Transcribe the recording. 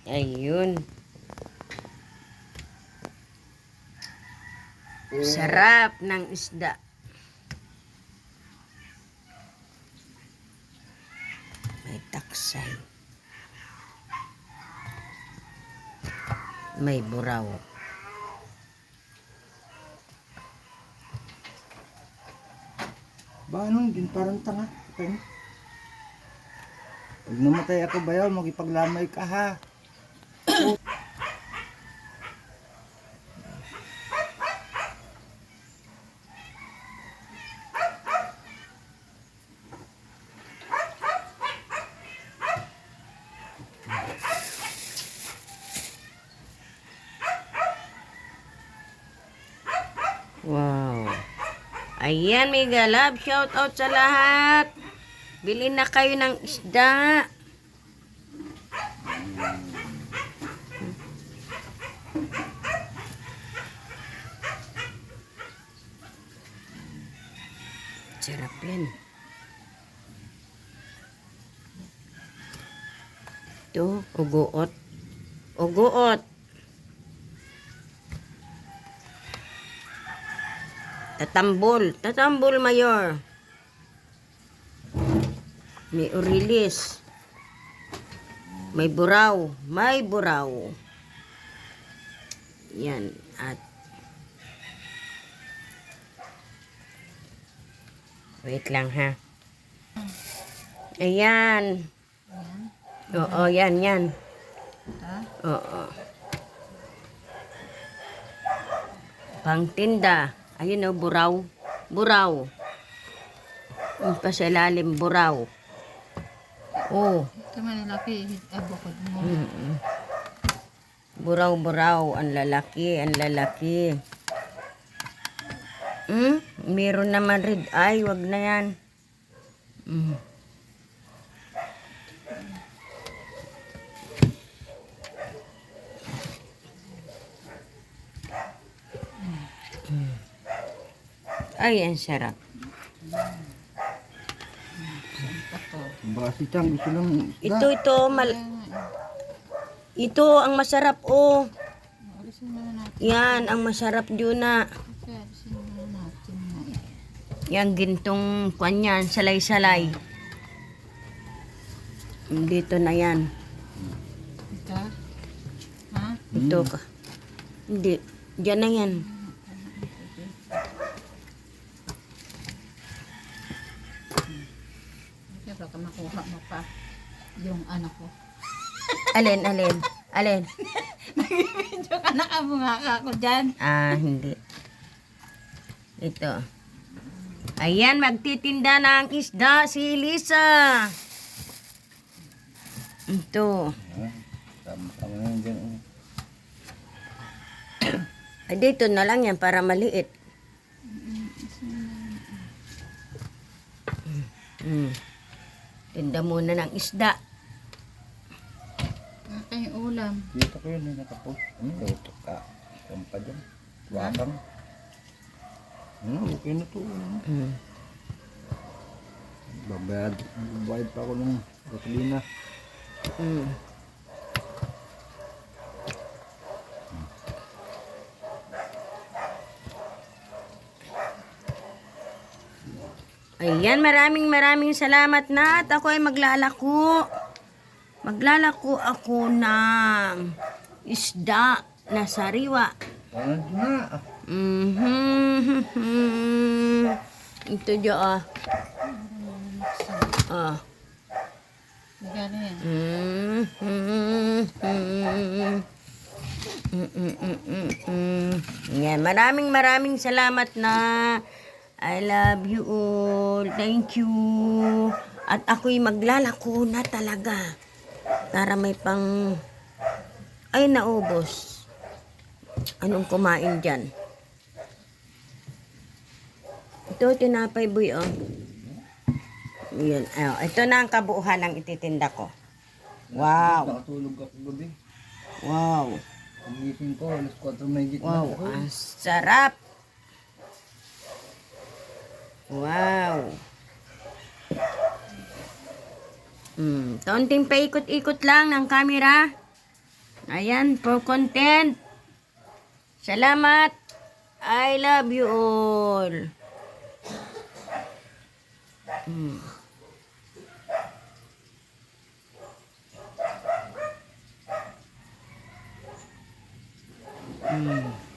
Ayun. Sarap ng isda. May taksay. May buraw. Ba, anong din parang tanga. Okay. Pag namatay ako bayaw, magipaglamay ka ha. Wow. Ayan, may galab. Shout out sa lahat. Bili na kayo ng isda. Sarap yan. Ito, uguot. Uguot. Tatambol. Tatambol, Mayor. May urilis. May buraw. May buraw. Yan. At wait lang ha. Ayan. Oo, yan, yan. Oo. Pangtinda. Ayun o, buraw. Buraw. Yung pa sa ilalim, buraw. Oh. Ito malaki, abukod mo. Buraw, buraw. Ang lalaki, ang lalaki. Meron naman red eye. Wag na yan. Ay, ang sarap. Baka si Chang gusto lang isda. Ito ang masarap, oh. Alisin na natin. Yan, ang masarap yun na. Alisin na natin na Yan, gintong kanyan, salay-salay. Dito na yan. ito. Ha? Ito ka. Hindi, dyan na yan. Kaya baka makuha mo pa yung anak ko. Alin, alin, alin. Nag-video ka, nakabunga ka ako dyan. Ah, hindi. Ito. Ayan, magtitinda ng isda si Lisa. Ito. Tama na yun dyan. Ay, dito na lang yan para maliit. Tinda muna ng isda. Kaya ulam. Dito ko yun, nakapost. Luto ka. Saan pa dyan? Wakang. Okay na to. Babayad pa ako ng gasolina. Ayan, maraming salamat na at ako ay maglalako. Maglalako ako ng isda na sariwa. Ano na? Ito dyan, Magkano yan? Yan, maraming salamat na. I love you all. Thank you. At ako'y maglalako na talaga. Para may pang... Ay, naubos. Anong kumain dyan? Ito, tinapay boy, oh. Yan, oh. Ito na ang kabuuhan ng ititinda ko. Wow. Nakatulog ako gabi. Wow. Pagising ko, alas 4 may gitna. Wow, ang sarap. Wow. Taunting paikot-ikot lang ng camera. Ayan, for content. Salamat. I love you all. Mm. Mm.